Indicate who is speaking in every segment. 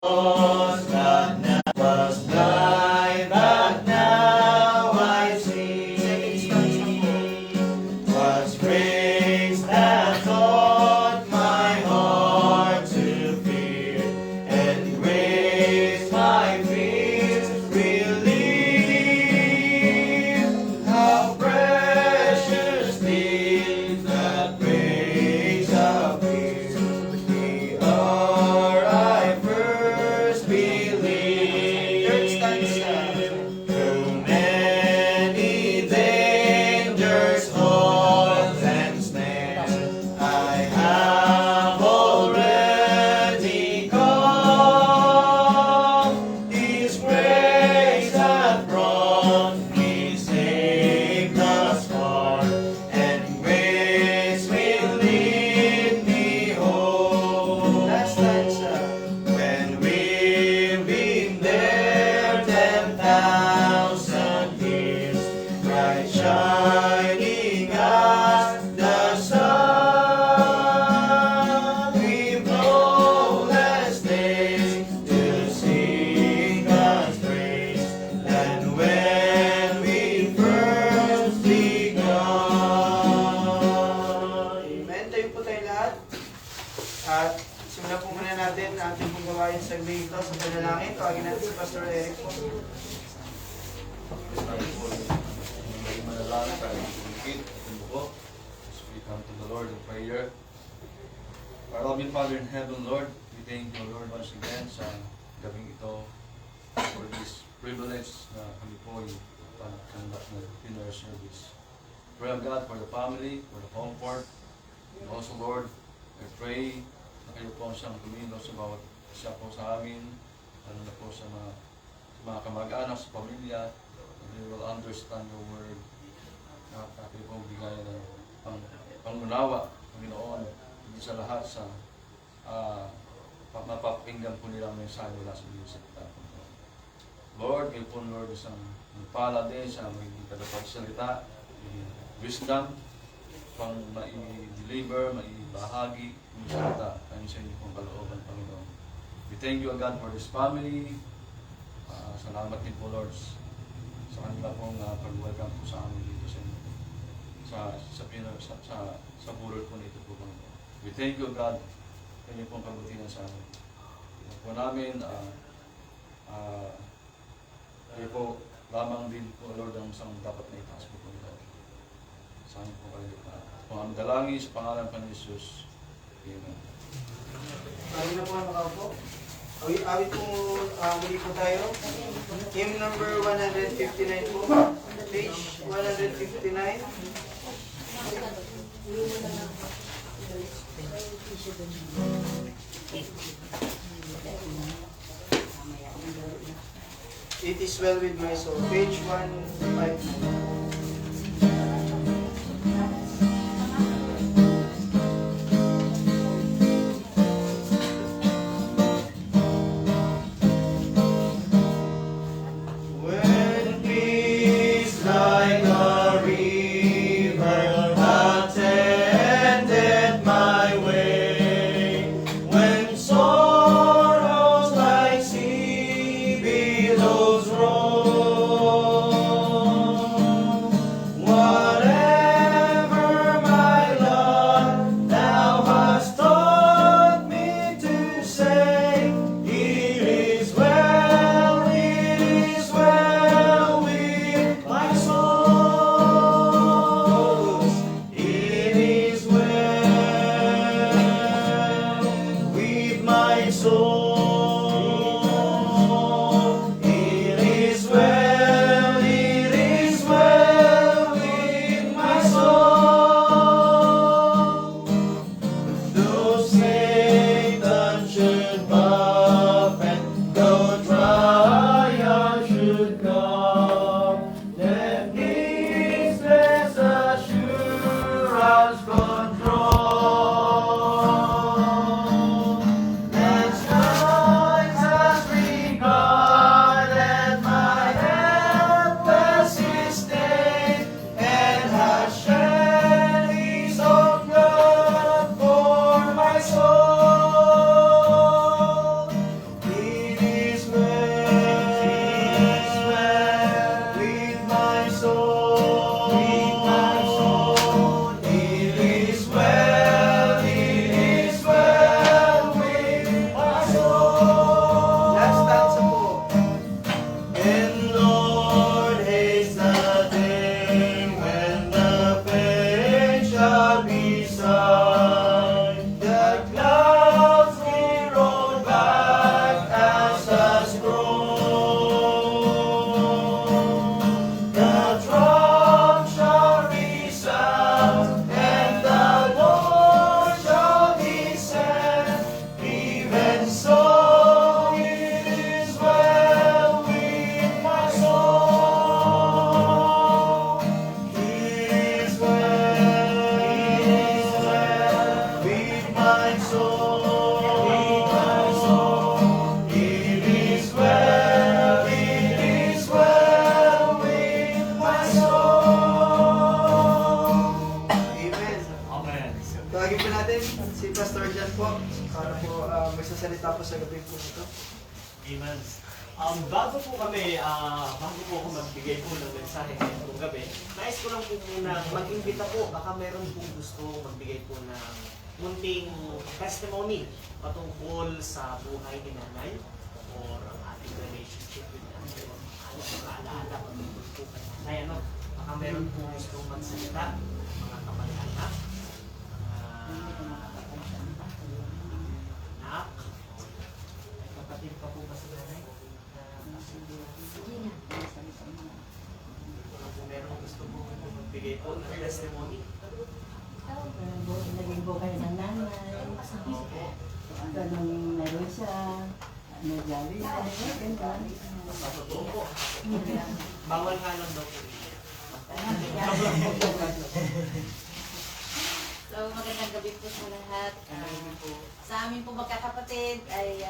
Speaker 1: that now was blind, but now I see. Was grace that taught my heart to fear, and grace my fears relieved. How precious did that grace appear the hour I first believed. Through many dangers, toils, and snares, I have already come. His grace hath brought me safe thus far, and grace will lead me home.
Speaker 2: Last stanza.
Speaker 1: When we've been there 10,000 years, bright shining as the sun, we've no less days to sing God's praise than when we first begun.
Speaker 2: Amen. Tayo po tayo lahat. At simulan po muna natin ang ating pong gawain sa gabi ito sa panalangin. Tawagin natin si Pastor Eric po.
Speaker 3: Manalangin tayo magpipikit at umuko as we come to the Lord in prayer. Our loving Father in heaven, Lord, we thank you, Lord, once again sa gabing ito for this privilege na kami po ay pag-conduct na funeral service. Pray, O God, for the family, for the comfort, and also, Lord, I pray na kayo po ang siyang tumino sa bawat isa po sa amin, lalo na po sa mga kamag-anak, sa pamilya, and they will understand your word. Kayo po bigay ng pangunawa, Panginoon, hindi sa lahat sa mapapakinggan po nila ang mensahe mula sa iyo sa kita. Lord, kayo po, Lord, isang pala din sa may kadapagsalita, wisdom, pang mai-deliver, mai-bahagi, yung salita, kami sa inyo pong kalooban, Panginoon. We thank you, God, for this family. Salamat din po, Lord, sa kanila pong pag-welcome po sa amin dito sa inyo. Sa burol po nito po, Panginoon. We thank you, God, kanyo pong kabutihan sa amin. Po namin, kayo po lamang din po, Lord, ang isang dapat na itaas po, Panginoon. Sa amin po kayo. Kung ang dalangin sa pangalan pa ni Jesus. Amen.
Speaker 2: Tayo na po ang makaupo. Awit po muli po tayo. Hymn number 159 po. Page 159. It is well with my soul. Page 159.
Speaker 1: When peace like a river attended my way, when sorrows like sea billows roll,
Speaker 2: itapos sa gabi po nito?
Speaker 1: Amen. Bago po ako magbigay po ng mensahe ngayong gabi, nais ko lang po muna mag-imbita po, baka meron pong gusto magbigay po ng munting testimony patungkol sa buhay ni nanay or ang ating relationship with nanay. Ano ang kaalaala patungkol po kay nanay, ano? Baka meron po gusto magsalita, mga kamag-anak, anak, may kapatid pa po ba si nanay? Kung meron gusto mo magbigay po ng testimony.
Speaker 4: Naging buhay ng nanay.
Speaker 1: Opo.
Speaker 4: Ganun meron siya. Nagyari siya. Ganun.
Speaker 1: Totoo po. Bawal nga lang daw po.
Speaker 5: So, magandang gabi po sa lahat. Sa amin po magkakapatid ay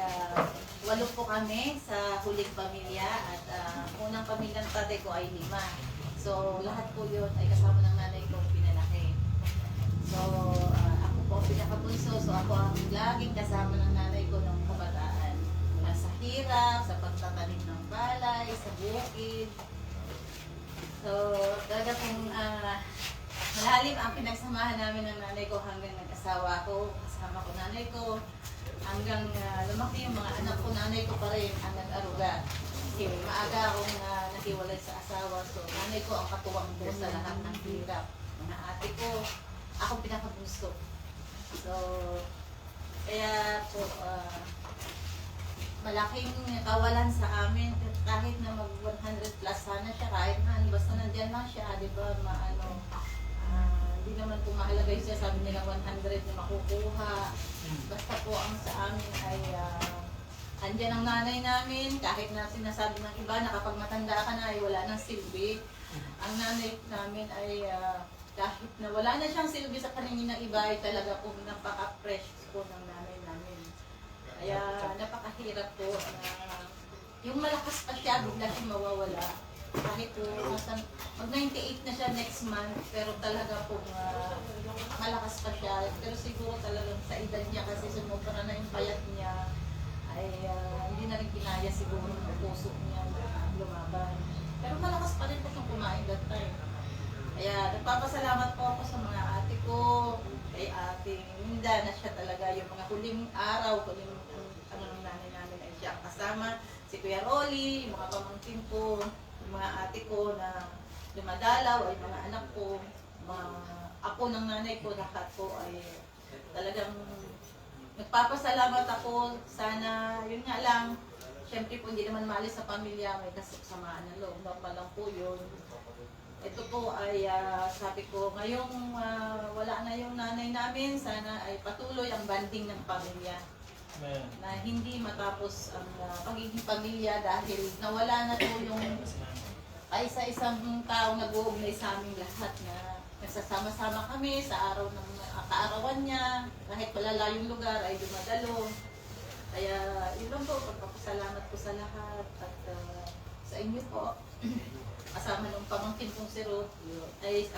Speaker 5: 8 po kami sa huling pamilya at unang pamilyang tatay ko ay 5. So, lahat po yun ay kasama ng nanay ko pinalaki. So, ako po ang pinakabunso. So, ako ang laging kasama ng nanay ko ng kabataan. Sa hirap, sa pagtatanim ng balay, sa bukid. So, talaga pong malalim ang pinagsamahan namin ng nanay ko hanggang nag-asawa ko, kasama ko nanay ko, hanggang lumaki yung mga anak ko, nanay ko pa rin ang nag-aruga. Kasi maaga akong nahiwalay sa asawa, so nanay ko ang katuwang ko sa lahat ng hirap. Mga ate ko, ako pinakabunso. So, kaya po, malaking kawalan sa amin kahit na mag 100 plus sana siya, kahit na basta nandiyan lang siya, di ba, hindi naman po mahalaga siya, sabi nila 100 na makukuha. Basta po ang sa amin ay andyan ang nanay namin, kahit na sinasabi ng iba na kapag matanda ka na ay wala nang silbi. Ang nanay namin ay kahit na wala na siyang silbi sa paningin ng iba ay talaga po napaka-precious po ng nanay namin. Kaya napakahirap po na yung malakas pa siya, bigla siya mawawala. Kahit po, mag-98 na siya next month, pero talaga po malakas pa siya. Pero siguro talagang sa edad niya kasi sumubra na yung payat niya, ay hindi na rin kinaya siguro ng puso niya na lumaban. Pero malakas pa rin po siyang kumain that time. Kaya nagpapasalamat po ako sa mga ate ko, kay ate Minda na siya talaga yung mga huling araw, huling ang nanay namin ay siya kasama. Si Kuya Rolly, yung mga pamangkin ko, yung mga ate ko na dumadalaw, ay mga anak ko, mga apo ng nanay ko, lahat po ay talagang nagpapasalamat ako. Sana, yun nga lang, syempre po hindi naman maalis sa pamilya, may kasamaan ng loob, normal lang po yun. Ito po ay sabi ko, ngayong wala na yung nanay namin, sana ay patuloy ang banding ng pamilya.
Speaker 1: Amen.
Speaker 5: Na hindi matapos ang pagiging pamilya dahil nawala na po yung isa-isang taong nag-uugnay sa aming lahat na nagsasama-sama kami sa araw ng kaarawan niya, kahit malalayong lugar ay dumadalo. Kaya yun lang po, pagpapasalamat ko sa lahat at sa inyo po. Kasama nung pamangkin kong si Ruth, ay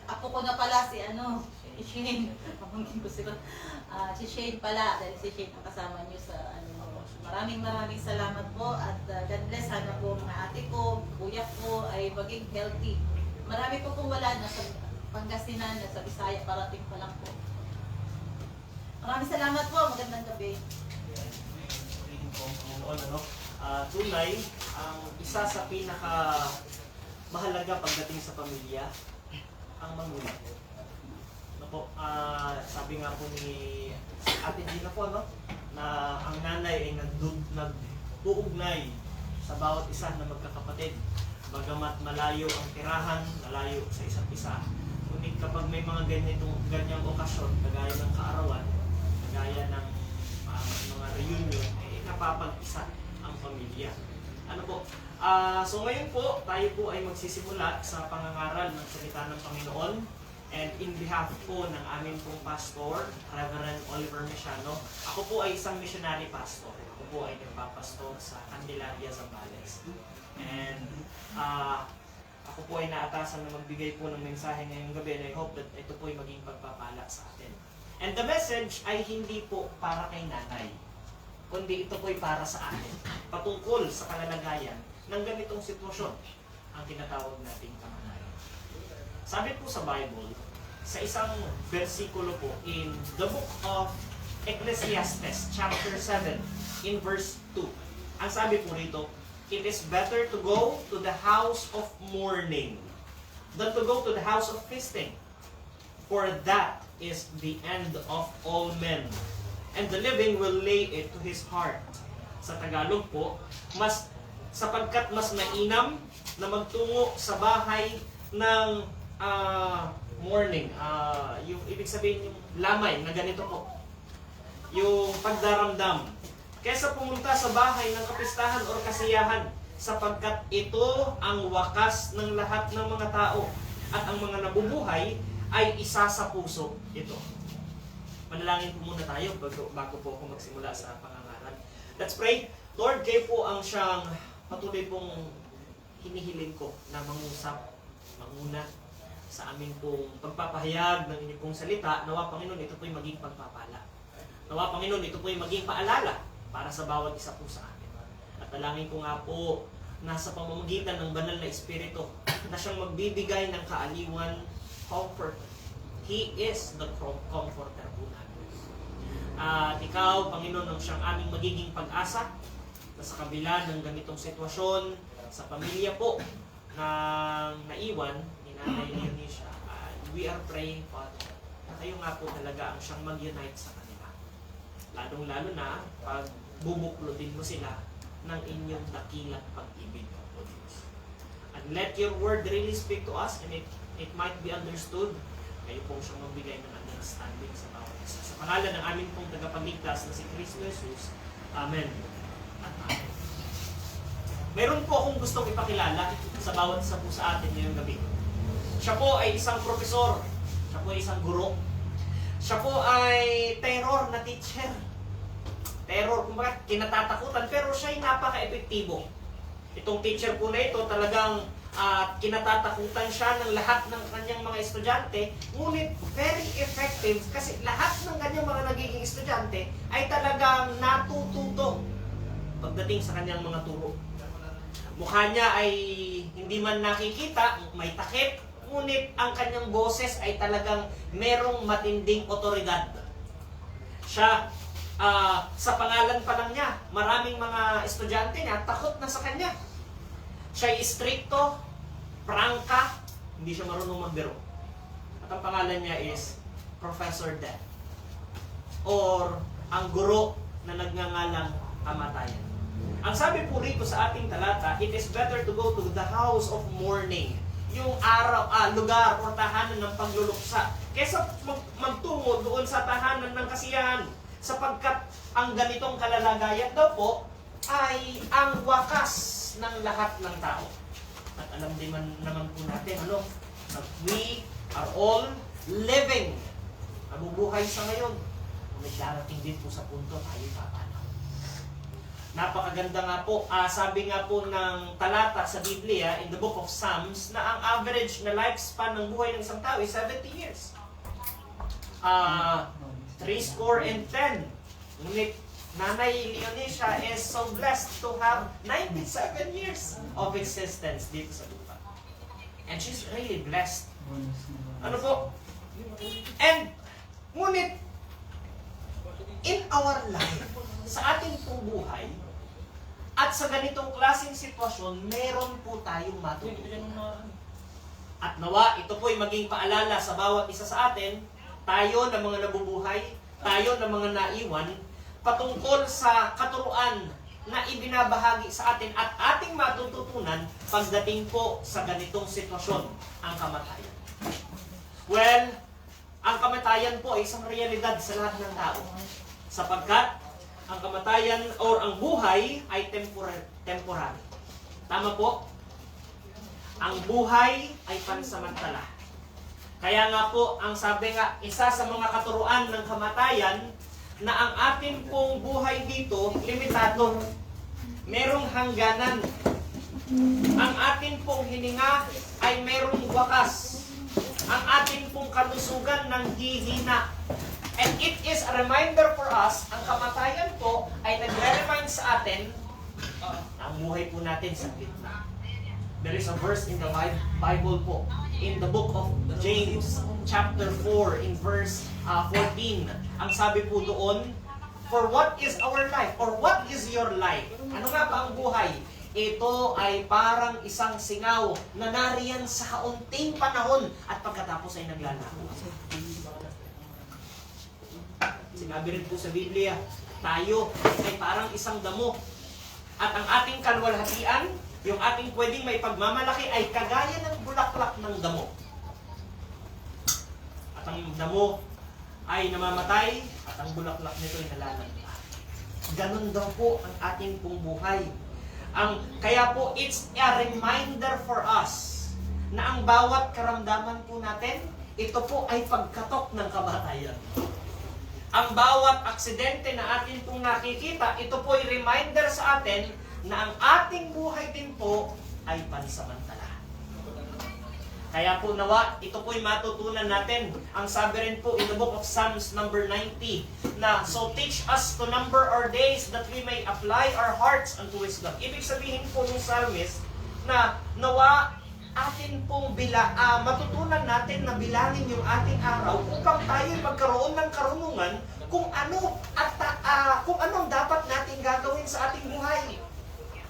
Speaker 5: apo ko na pala si si Shane. Pamangkin ko si Ruth. Si Shane pala, dahil si Shane ang kasama niyo sa Maraming salamat po at God bless. Sana po mga ate ko, kuya ko ay maging healthy. Marami po pong wala na sa Pangasinan, sa Bisaya, parating pa lang po. Maraming salamat po, magandang gabi.
Speaker 1: Piliin po ang Panginoon, tunay, ang isa sa pinaka mahalaga pagdating sa pamilya, ang magulang. Sabi nga po ni Ate Gina po, na ang nanay ay nagtuugnay sa bawat isa na magkakapatid. Bagamat malayo ang tirahan, malayo sa isa't isa. Ngunit kapag may mga ganyang okasyon, kagaya ng kaarawan, kagaya ng mga reunion, napapag-isa ang pamilya. So ngayon po, tayo po ay magsisimula sa pangangaral ng salita ng Panginoon. And in behalf po ng aming pong pastor, Reverend Oliver Mesiano, ako po ay isang missionary pastor. Ako po ay nagpapastor sa Candelaria, Zambales. And ako po ay naatasan na magbigay po ng mensahe ngayong gabi, and I hope that ito po ay maging pagpapala sa atin. And the message ay hindi po para kay nanay. kundi ito po'y para sa atin. Patungkol sa kalalagayan ng ganitong sitwasyon ang tinatawag nating kamatayan. Sabi po sa Bible, sa isang versikulo po in the book of Ecclesiastes chapter 7 in verse 2. Ang sabi po rito, it is better to go to the house of mourning than to go to the house of feasting. For that is the end of all men, and the living will lay it to his heart. Sa Tagalog po, sapagkat mas mainam na magtungo sa bahay ng mourning. Yung ibig sabihin yung lamay na ganito po. Yung pagdaramdam. Kesa pumunta sa bahay ng kapistahan o kasiyahan, sapagkat ito ang wakas ng lahat ng mga tao at ang mga nabubuhay ay isa sa puso ito. Manalangin po muna tayo bago po ako magsimula sa pangangaral. Let's pray. Lord, kayo po ang siyang patuloy pong hinihiling ko na mangusap, manguna sa amin pong pagpapahayag ng inyong pong salita. Nawa Panginoon, ito po'y maging pagpapala. Nawa Panginoon, ito po'y maging paalala para sa bawat isa po sa amin. At dalangin ko nga po na sa pamamagitan ng banal na Espiritu na siyang magbibigay ng kaaliwan, comfort. He is the comforter po namin. At ikaw, Panginoon, ang siyang aming magiging pag-asa na sa kabila ng ganitong sitwasyon sa pamilya po na naiwan ni Nanay Leonisha. We are praying, Father, na kayo nga po talaga ang siyang mag-unite sa kanila. Lalong-lalo na pag bubuklotin mo sila ng inyong dakilang pag-ibig, O Diyos. And let your word really speak to us and it might be understood. Kayo pong siyang magbigay ng understanding sa bawat isa. Sa pangalan ng aming pong tagapagligtas na si Kristo Jesus. Amen. At amen. Meron po akong gustong ipakilala sa bawat isa po sa atin ngayong gabi. Siya po ay isang profesor. Siya po ay isang guro. Siya po ay terror na teacher. Terror, kumbaga, kinatatakutan, pero siya ay napaka-epektibo. Itong teacher po na ito, talagang kinatatakutan siya ng lahat ng kanyang mga estudyante, ngunit very effective kasi lahat ng kanyang mga nagiging estudyante ay talagang natututo pagdating sa kanyang mga turo. Mukha niya ay hindi man nakikita, may takip, ngunit ang kanyang boses ay talagang merong matinding otoridad. Siya, sa pangalan pa lang niya, maraming mga estudyante niya takot na sa kanya. Siya ay stricto, prangka, hindi siya marunong magbiro. At ang pangalan niya is Professor Death. Or ang guro na nagngangalang kamatayan. Ang sabi po rito sa ating talata, it is better to go to the house of mourning. Yung lugar o tahanan ng pagluluksa. Kesa magtungo doon sa tahanan ng kasiyahan. Sapagkat ang ganitong kalalagayan daw po ay ang wakas ng lahat ng tao. At alam din naman po natin, that we are all living. Nabubuhay sa ngayon. May darating din po sa punto tayo papanaw. Napakaganda nga po. Sabi nga po ng talata sa Biblia, in the book of Psalms, na ang average na lifespan ng buhay ng isang tao is 70 years. 70. Ngunit Nanay Leonisha is so blessed to have 97 years of existence dito sa lupa. And she's really blessed. Ano po? And, ngunit, in our life, sa ating pong buhay, at sa ganitong klaseng sitwasyon, meron po tayong matutunan. At nawa, ito po'y maging paalala sa bawat isa sa atin, tayo na mga nabubuhay, tayo na mga naiwan, patungkol sa katuruan na ibinabahagi sa atin at ating matututunan pagdating po sa ganitong sitwasyon, ang kamatayan. Well, ang kamatayan po ay isang realidad sa lahat ng tao. Sapagkat ang kamatayan or ang buhay ay temporary. Tama po? Ang buhay ay pansamantala. Kaya nga po, ang sabi nga, isa sa mga katuruan ng kamatayan, na ang atin pong buhay dito, limitado. Merong hangganan. Ang atin pong hininga ay merong wakas. Ang atin pong kalusugan ng hihina. And it is a reminder for us, ang kamatayan po ay nagre-remind sa atin na ang buhay po natin saglit na. There is a verse in the Bible po, in the book of James, chapter 4, in verse 14. Ang sabi po doon, for what is our life? Or what is your life? Ano nga ba ang buhay? Ito ay parang isang singaw na nariyan sa kaunting panahon at pagkatapos ay naglalaho. Sinabi rin po sa Biblia, tayo ay parang isang damo. At ang ating kalwalhatian, yung ating pwedeng may pagmamalaki ay kagaya ng bulaklak ng damo. At ang damo ay namamatay at ang bulaklak nito ay nalalanta. Ganun daw po ang ating pong buhay. Kaya po, it's a reminder for us na ang bawat karamdaman po natin, ito po ay pagkatok ng kamatayan. Ang bawat aksidente na atin pong nakikita, ito po ay reminder sa atin na ang ating buhay din po ay pansamantala. Kaya po nawa, ito po ay matutunan natin. Ang sabi rin po in the book of Psalms number 90, na so teach us to number our days that we may apply our hearts unto wisdom. Ibig sabihin po ng psalmist na nawa atin pong matutunan natin na bilangin yung ating araw upang tayo magkaroon ng karunungan kung ano at kung ano ang dapat natin gagawin sa ating buhay.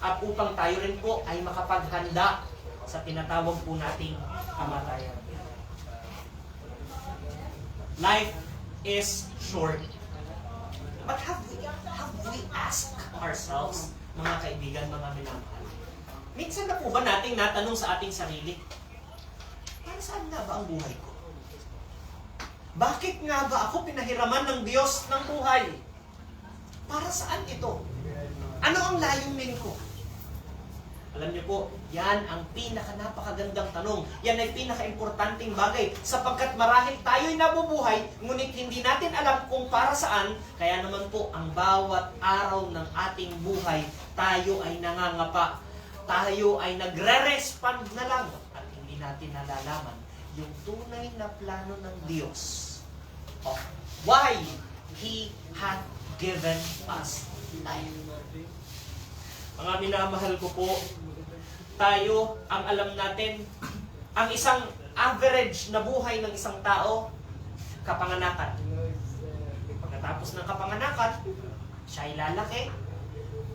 Speaker 1: At upang tayo rin po ay makapaghanda sa tinatawag po nating kamatayan. Life is short. But have we asked ourselves, mga kaibigan, mga minamahal, minsan na po ba nating natanong sa ating sarili, para saan nga ba ang buhay ko? Bakit nga ba ako pinahiraman ng Diyos ng buhay? Para saan ito? Ano ang layunin ko? Alam niyo po, yan ang napakagandang tanong. Yan ay pinaka-importanting bagay. Sapagkat marahil tayo'y nabubuhay, ngunit hindi natin alam kung para saan. Kaya naman po, ang bawat araw ng ating buhay, tayo ay nangangapa. Tayo ay nagre-respond na lang. At hindi natin nalalaman yung tunay na plano ng Diyos of why He had given us life. Mga minamahal ko po, tayo ang alam natin, ang isang average na buhay ng isang tao, kapanganakan. Pagkatapos ng kapanganakan, siya ay lalaki,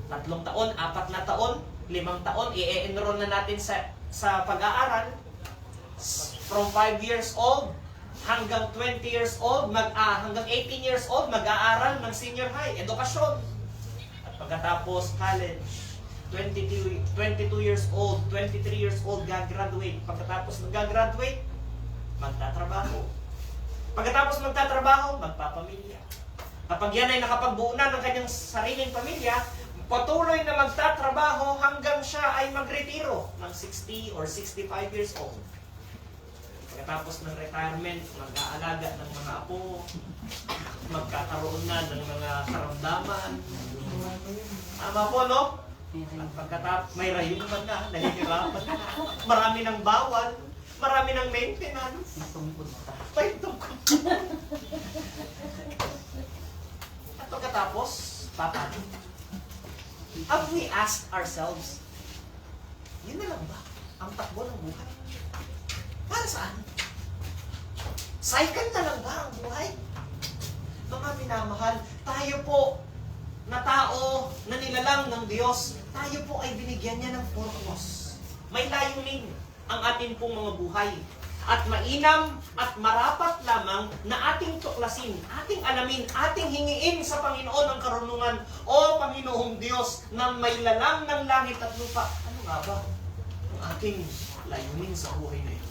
Speaker 1: 3 taon, 4 na taon, 5 taon, i-enroll na natin sa pag-aaral. From 5 years old hanggang 20 years old, hanggang 18 years old, mag-aaral ng senior high, edukasyon. At pagkatapos college, 22 years old, 23 years old, gagraduate. Pagkatapos mag-graduate, magtatrabaho. Pagkatapos magtatrabaho, magpapamilya. Kapag yan ay nakapagbuo na ng kanyang sariling pamilya, patuloy na magtatrabaho hanggang siya ay magretiro ng 60 or 65 years old. Pagkatapos ng retirement, mag-aalaga ng mga apo, magkakaroon na ng mga karamdaman. Tama po, no? At pagkatapos, may rayuman na, nahihirapan na. Marami ng bawal, marami ng maintenance. May tungkol. At pagkatapos, papaano? Have we asked ourselves, yun na lang ba ang takbo ng buhay? Para saan? Cycle na lang ba ang buhay? Mga minamahal, tayo po na tao na nilalang ng Diyos, tayo po ay binigyan niya ng purpose. May layunin ang ating pong mga buhay. At mainam at marapat lamang na ating tuklasin, ating alamin, ating hingiin sa Panginoon ang karunungan. O Panginoong Diyos na may lalang ng langit at lupa, ano nga ba ang ating layunin sa buhay na ito?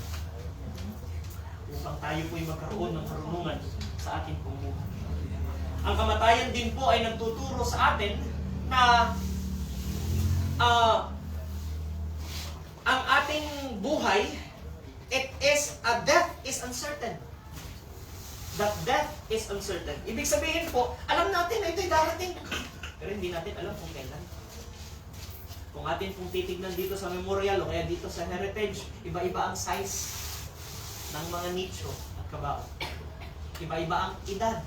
Speaker 1: Upang tayo po'y magkaroon ng karunungan sa ating pong buhay. Ang kamatayan din po ay nagtuturo sa atin na ang ating buhay, death is uncertain. That death is uncertain. Ibig sabihin po, alam natin na ito'y darating. Pero hindi natin alam kung kailan. Kung atin pong titignan dito sa memorial o kaya dito sa heritage, iba-iba ang size ng mga nicho at kabao. Iba-iba ang edad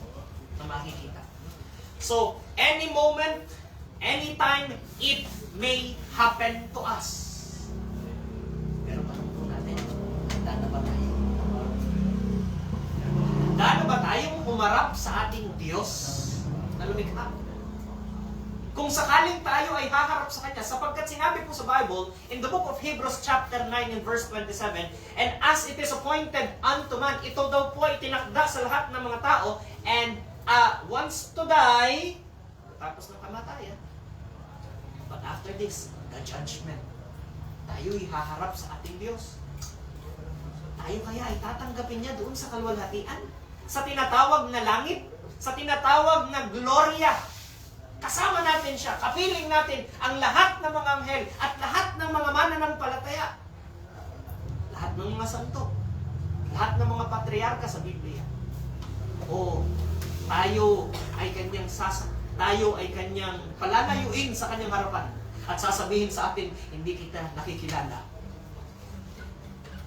Speaker 1: na makikita. So, any moment, anytime, it may happen to us. Pero tanong po natin, handa na ba tayo? Handa na ba tayong umarap sa ating Diyos na lumikha? Kung sakaling tayo ay haharap sa Kanya, sapagkat sinabi po sa Bible, in the book of Hebrews chapter 9 and verse 27, and as it is appointed unto man, ito daw po ay tinakda sa lahat ng mga tao, and once to die, tapos ng kamatayan. But after this, the judgment. Tayo'y haharap sa ating Diyos. Tayo kaya ay tatanggapin niya doon sa kaluwalhatian, sa tinatawag na langit, sa tinatawag na gloria. Kasama natin siya, kapiling natin ang lahat ng mga anghel at lahat ng mga mananampalataya. Lahat ng mga santo, lahat ng mga patriarka sa Biblia. O tayo ay kanyang palalayuin sa kanyang harapan at sasabihin sa atin, hindi kita nakikilala.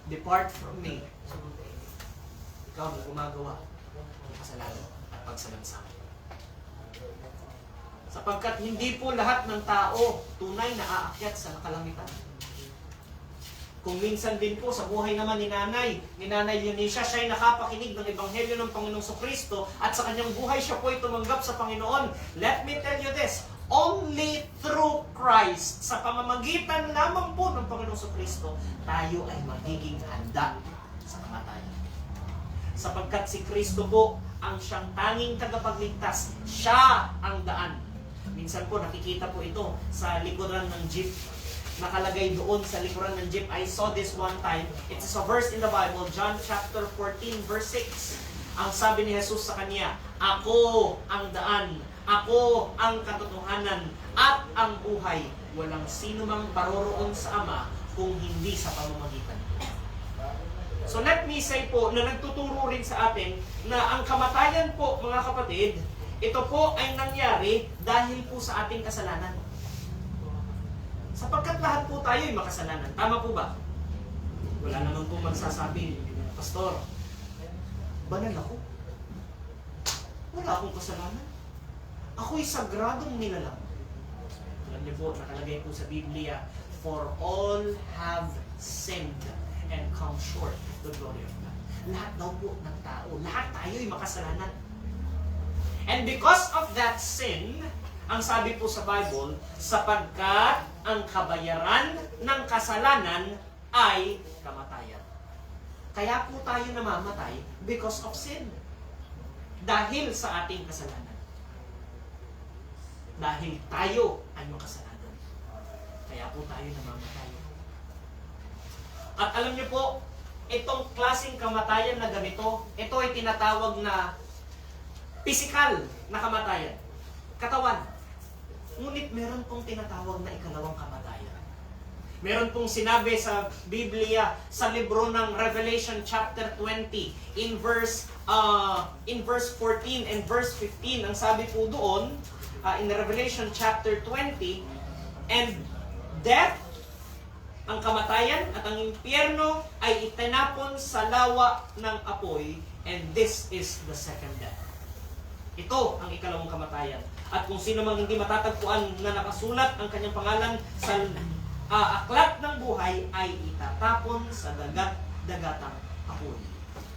Speaker 1: Depart from me. Ikaw na gumagawa ng kasalanan at pagsalansangan. Sapagkat hindi po lahat ng tao tunay na aakyat sa kalangitan. Kung minsan din po sa buhay naman ni Nanay Eunicia, siya'y nakapakinig ng Ebanghelyo ng Panginoong Kristo at sa kanyang buhay siya po ay tumanggap sa Panginoon. Let me tell you this, only through Christ, sa pamamagitan lamang po ng Panginoong Kristo, tayo ay magiging handa sa kamatayan. Sapagkat si Kristo po ang siyang tanging tagapagligtas, siya ang daan. Minsan po nakikita po ito sa likuran ng jeep. Nakalagay doon sa likuran ng jeep. I saw this one time. It is a verse in the Bible, John chapter 14 verse 6. Ang sabi ni Jesus sa kanya, ako ang daan, ako ang katotohanan, at ang buhay. Walang sino mang paroroon sa Ama kung hindi sa pamamagitan. So let me say po na nagtuturo rin sa atin na ang kamatayan po, mga kapatid, ito po ay nangyari dahil po sa ating kasalanan. Sapagkat lahat po tayo ay makasalanan. Tama po ba? Wala naman po magsasabi, Pastor, banal ako. Wala akong kasalanan. Ako'y sagradong nilalang. Alam niyo po, nakalagay po sa Biblia, for all have sinned and come short of the glory of God. Lahat daw po ng tao, lahat tayo ay makasalanan. And because of that sin, ang sabi po sa Bible, sapagkat ang kabayaran ng kasalanan ay kamatayan. Kaya po tayo namamatay because of sin. Dahil sa ating kasalanan. Dahil tayo ay makasalanan. Kaya po tayo namamatay. At alam niyo po, itong klaseng kamatayan na ganito, ito ay tinatawag na physical na kamatayan. Katawan. Ngunit meron pong tinatawag na ikalawang kamatayan. Meron pong sinabi sa Biblia, sa libro ng Revelation chapter 20, in verse 14 and verse 15, ang sabi po doon, in Revelation chapter 20, and death, ang kamatayan at ang impyerno ay itinapon sa lawa ng apoy, and this is the second death. Ito ang ikalawang kamatayan. At kung sino mang hindi matatagpuan na nakasulat ang kanyang pangalan sa aklat ng buhay ay itatapon sa dagatang apoy.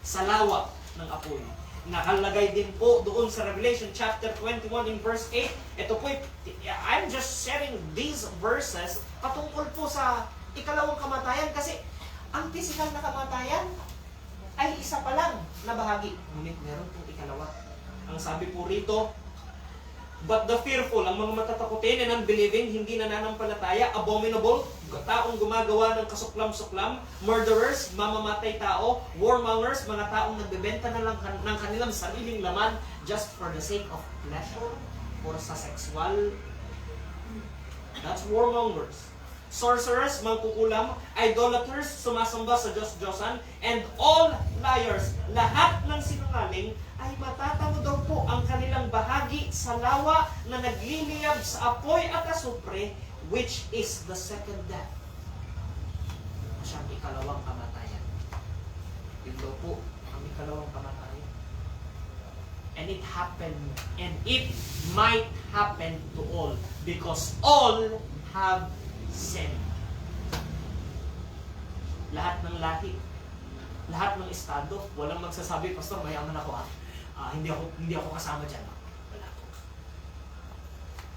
Speaker 1: Sa lawa ng apoy. Nakalagay din po doon sa Revelation chapter 21 in verse 8. Ito po, I'm just sharing these verses patungkol po sa ikalawang kamatayan kasi ang physical na kamatayan ay isa pa lang na bahagi. Ngunit meron pong ikalawa. Ang sabi po rito, but the fearful, ang mga matatakutin and unbelieving, hindi nananampalataya, abominable, taong gumagawa ng kasuklam-suklam, murderers, mamamatay tao, warmongers, mga taong nagbebenta na lang ng kanilang sariling laman just for the sake of pleasure or sa sexual. That's warmongers. Sorcerers, mangkukulam, idolaters, sumasamba sa Diyos-Diyosan, and all liars, lahat ng sinungaling, ay matatamo daw po ang kanilang bahagi sa lawa na nagliliyab sa apoy at asupre, which is the second death. Siyang ikalawang kamatayan. Yun daw po ang ikalawang kamatayan. And it happened, and it might happen to all, because all have sinned. Lahat ng lahi, lahat ng estado, walang magsasabi, Pastor, mayaman ako hindi ako kasama dyan. Wala ako.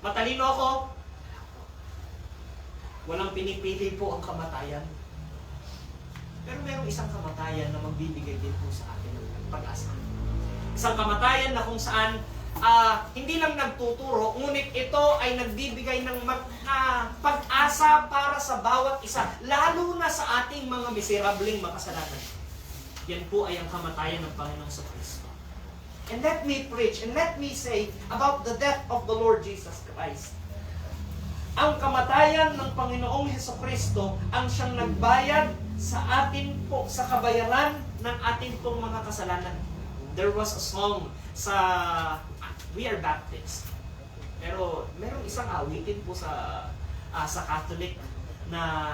Speaker 1: Matalino ako? Wala ako. Walang pinipili po ang kamatayan. Pero merong isang kamatayan na magbibigay din po sa atin ng pag-asa. Isang kamatayan na kung saan hindi lang nagtuturo, ngunit ito ay nagbibigay ng pag-asa para sa bawat isa, lalo na sa ating mga miserableng makasalanan. Yan po ay ang kamatayan ng Panginoong Kristo. And let me preach, and let me say about the death of the Lord Jesus Christ. Ang kamatayan ng Panginoong Kristo ang siyang nagbayad sa atin po, sa kabayaran ng ating pong mga kasalanan. There was a song sa We Are Baptist. Pero merong isang awitin po sa Catholic na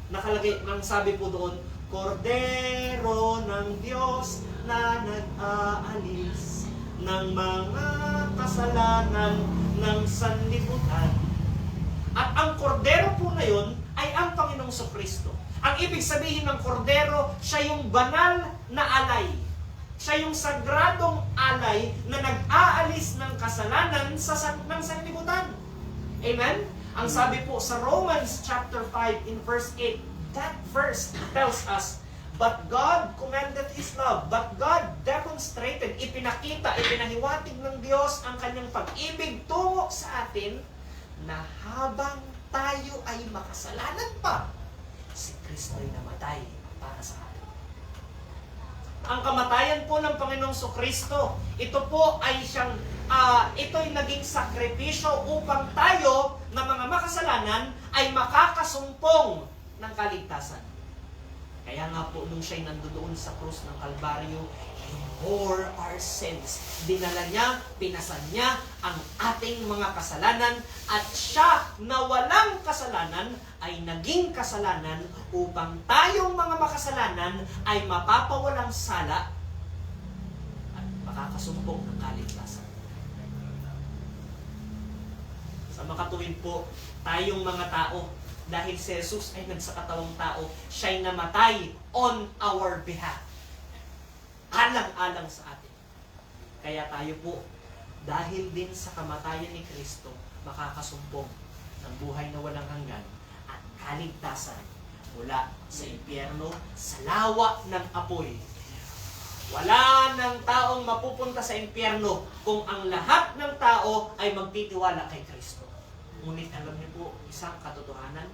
Speaker 1: nakalagay, nang sabi po doon, Kordero ng Diyos na nag-aalis ng mga kasalanan ng sanlibutan. At ang kordero po na yun ay ang Panginoong Kristo. Ang ibig sabihin ng kordero, siya yung banal na alay. Siya yung sagradong alay na nag-aalis ng kasalanan ng sanlibutan. Amen? Ang sabi po sa Romans chapter 5 in verse 8, that verse tells us, but God commended His love, but God demonstrated, ipinahiwatig ng Diyos ang kanyang pag-ibig tungo sa atin, na habang tayo ay makasalanan pa, si Kristo ay namatay para sa atin. Ang kamatayan po ng Panginoong Kristo, ito po ay ito'y naging sakripisyo upang tayo na mga makasalanan ay makakasumpong ng kaligtasan. Kaya nga po nung siya'y nandoon sa krus ng Kalbaryo, He bore our sins. Dinala niya, pinasan niya ang ating mga kasalanan, at siya na walang kasalanan ay naging kasalanan upang tayong mga makasalanan ay mapapawalang sala at makakasumpong ng kaligtasan. Sa makatuwid po, tayong mga tao, dahil si Jesus ay nagsakatawang tao, siya'y namatay on our behalf. Alang-alang sa atin. Kaya tayo po, dahil din sa kamatayan ni Kristo, makakasumpong ng buhay na walang hanggan at kaligtasan mula sa impyerno, sa lawa ng apoy. Wala ng taong mapupunta sa impyerno kung ang lahat ng tao ay magtitiwala kay Kristo. Ngunit alam niyo po, isang katotohanan,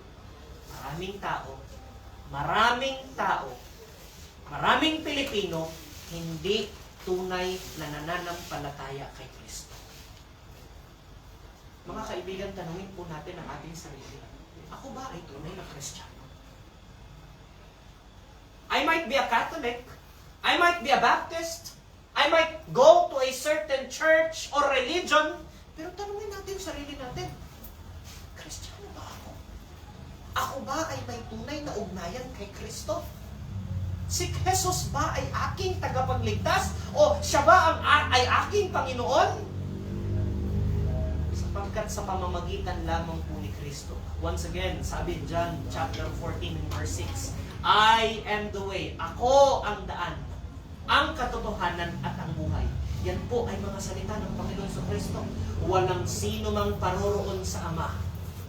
Speaker 1: maraming Pilipino, hindi tunay na nananampalataya kay Kristo. Mga kaibigan, tanungin po natin ang ating sarili. Ako ba ay tunay na Kristiyano? I might be a Catholic, I might be a Baptist, I might go to a certain church or religion, pero tanungin natin yung sarili natin. Kristiyano ba ako? Ako ba ay may tunay na ugnayan kay Kristo? Si Jesus ba ay aking tagapagligtas? O siya ba ay aking Panginoon? Sapagkat sa pamamagitan lamang po ni Kristo. Once again, sabi John chapter 14 verse 6, I am the way. Ako ang daan, ang katotohanan at ang buhay. Yan po ay mga salita ng Panginoon sa Kristo. Walang sino mang paroroon sa Ama,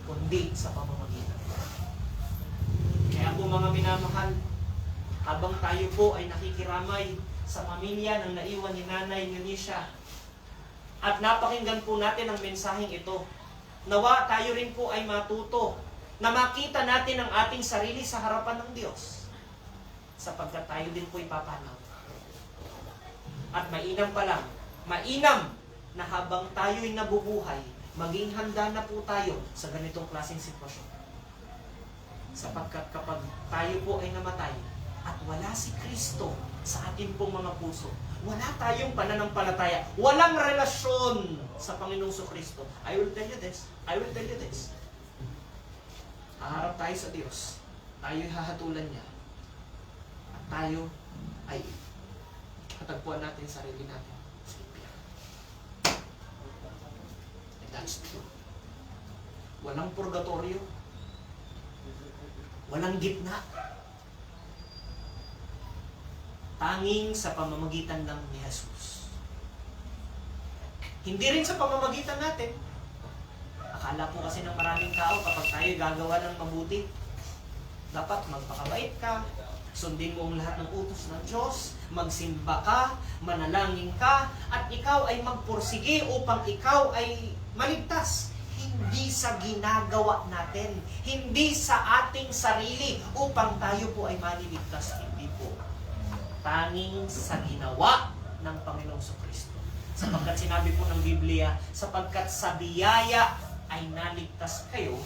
Speaker 1: kundi sa pamamagitan. Kaya po mga minamahal, habang tayo po ay nakikiramay sa pamilya ng naiwan ni Nanay Eunicia, at napakinggan po natin ang mensaheng ito, nawa tayo rin po ay matuto na makita natin ang ating sarili sa harapan ng Diyos, sapagkat tayo din po ipapanaw. At mainam pa lang, mainam na habang tayo'y nabubuhay, maging handa na po tayo sa ganitong klaseng sitwasyon. Sapagkat kapag tayo po ay namatay at wala si Kristo sa ating pong mga puso, wala tayong pananampalataya, walang relasyon sa Panginoong Kristo. I will tell you this. Haharap tayo sa Diyos. Tayo'y hahatulan niya. At tayo ay katagpuan natin sarili natin sa impyerno. That's true. Walang purgatorio. Walang gitna. Tanging sa pamamagitan lang ni Jesus. Hindi rin sa pamamagitan natin. Akala po kasi ng maraming tao kapag tayo gagawa ng mabuti, dapat magpakabait ka, sundin mo ang lahat ng utos ng Diyos, magsimba ka, manalangin ka, at ikaw ay magpursige upang ikaw ay maligtas. Hindi sa ginagawa natin, hindi sa ating sarili upang tayo po ay maliligtas. Hindi po. Tanging sa ginawa ng Panginoong Kristo. Sapagkat sinabi po ng Biblia, sapagkat sa biyaya ay naligtas kayo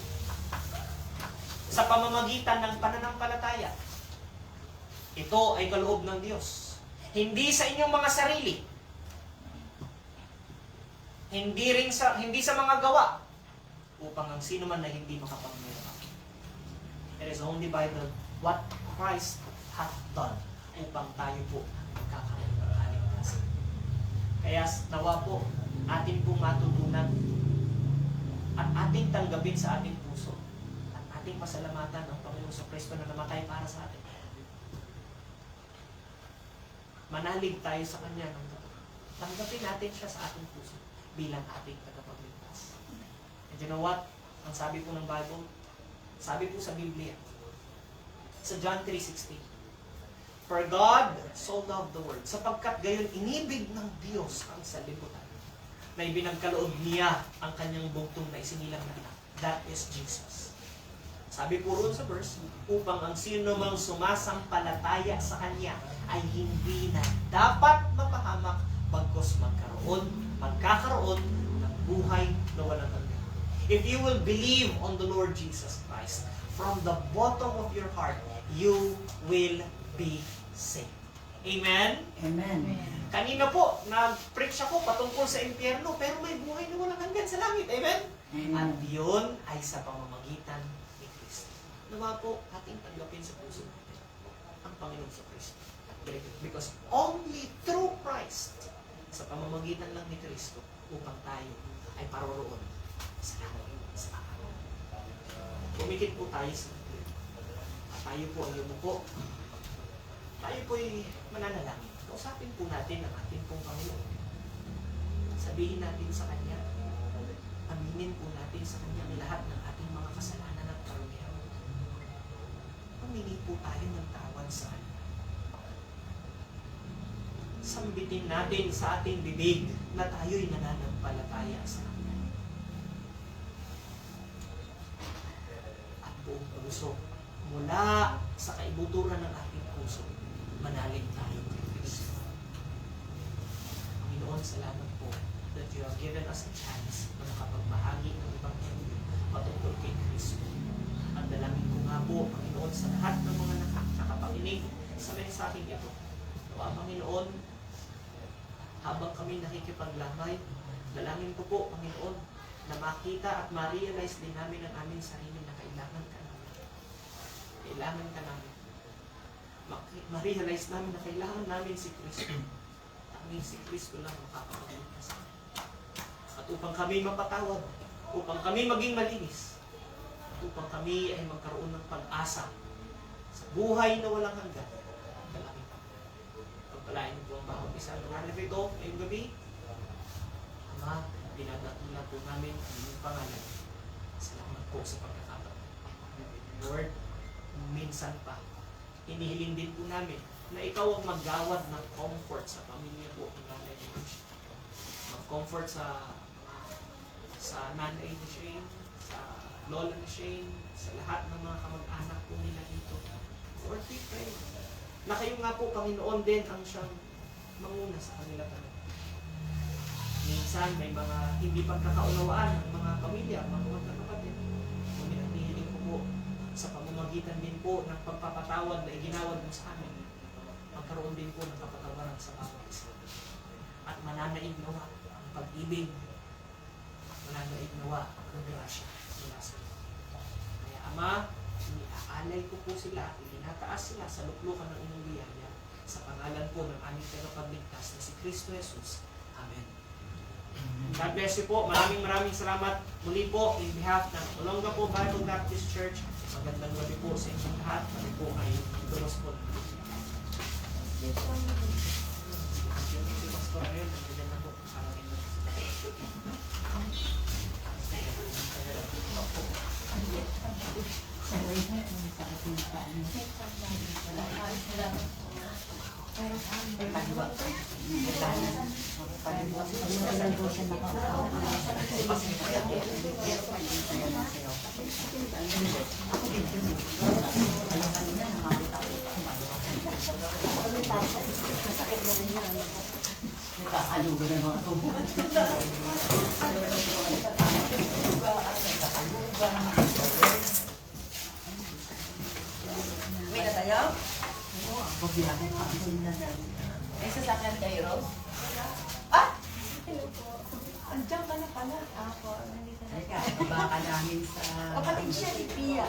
Speaker 1: sa pamamagitan ng pananampalataya. Ito ay kaloob ng Diyos. Hindi sa inyong mga sarili. Hindi sa mga gawa upang ang sino man na hindi makapagmayabang. It is only by what Christ hath done upang tayo po magkakaroon ng kaligtasan. Kaya nawa po atin pong matutunan at ating tanggapin sa ating puso at ating pasalamatan ang Panginoong Kristo na namatay para sa atin. Manalig tayo sa Kanya ng totoo. Tanggapin natin siya sa ating puso bilang ating tagapagligtas. And you know what? Ang sabi po ng Bible, sabi po sa Biblia, sa John 3:16, for God so loved the world, sapagkat gayon inibig ng Diyos ang sanlibutan, na ibinagkaloob niya ang kanyang bugtong na isinilang na anak. That is Jesus. Sabi po roon sa verse, upang ang sino mang sumasampalataya sa Kanya ay hindi na dapat mapahamak bagkus magkakaroon ng buhay na walang hanggan. If you will believe on the Lord Jesus Christ, from the bottom of your heart, you will be saved. Amen?
Speaker 4: Amen.
Speaker 1: Kanina po, nag-preach ako patungkol sa impyerno, pero may buhay na walang hanggan sa langit. Amen? At yun ay sa pamamagitan ni Kristo. Nawa po, ating tanggapin sa puso natin ang Panginoon sa Kristo. Because only through Christ, sa pamamagitan lang ni Kristo, upang tayo ay paroroon sa langit, sa araw. Pumikit po tayo sa Biblia. At tayo po ay umupo. Tayo po ay mananalangin. Kausapin po natin ang ating pong Panginoon. Sabihin natin sa Kanya, aminin po natin sa Kanya ang lahat ng ating mga kasalanan at karumihan. Humingi po tayo ng tawad sa Kanya. Sambitin natin sa ating bibig na tayo'y nananampalataya sa Kanya. At buong puso, mula sa kaibuturan ng ating puso, manalig tayo kay Kristo. Panginoon, salamat po that you have given us a chance na makapagbahagi ng Ebanghelyo patungkol kay Kristo. At dalangin ko nga po, Panginoon, sa lahat ng mga nakapakinig sa mensaheng ito. Nawa, Panginoon, habang kami nakikipaglamay, dalangin ko po, Panginoon, na makita at ma-realize din namin ang aming sarili na kailangan ka namin. Kailangan ka namin. Ma-realize namin na kailangan namin si Kristo. Tanging si Kristo lang makakapagligtas. At upang kami mapatawad, upang kami maging malinis, upang kami ay magkaroon ng pag-asa sa buhay na walang hanggan, dalangin ko. Pagpalain po ang bawat isa ng araw ito ngayong gabi. Ama, dinadakila po namin ang inyong pangalan. Salamat po sa pagkakataon. Lord, minsan pa, hinihiling din po namin na ikaw ang maggawad ng comfort sa pamilya po ng nanay ni Shane. Mag-comfort sa nanay ni Shane, sa lola ni Shane, sa lahat ng mga kamag-anak po nila dito. Lord, we pray na kayo nga po, Panginoon, din ang siyang manguna sa kanila talaga. Minsan may mga hindi pagkakaunawaan ng mga pamilya, mga magkakapatid. Ngunit ang hihiling ko po, sa pamamagitan din po ng pagpapatawad na iginawad mo sa amin, magkaroon din po ng kapatawaran sa bawat isa. At mananaig nawa ang pag-ibig, mananaig nawa ang grasya mula sa iyo. Kaya Ama, iniaalay ko po sila at itinataas sila sa luklukan ng inyong biyaya sa pangalan po ng aming tagapagligtas na si Kristo Jesus. Amen. God bless you po. Maraming salamat muli po in behalf ng Olongapo Bible Baptist Church. Magandang gabi po sa inyong lahat. Kami po ay dumas po. Si Pastor Ariel, nandiyan na po.
Speaker 4: Sorry na, sa ating paano. Nakakalugo na mga tubo.
Speaker 5: May na tayo?
Speaker 4: Pabiyahe pa ako na.
Speaker 5: May sasakyan kayo, Rose?
Speaker 6: Andiyan ka na pala. Ako, nandito na.
Speaker 4: Teka, baka namin sa...
Speaker 6: Kapatid siya ni Pia.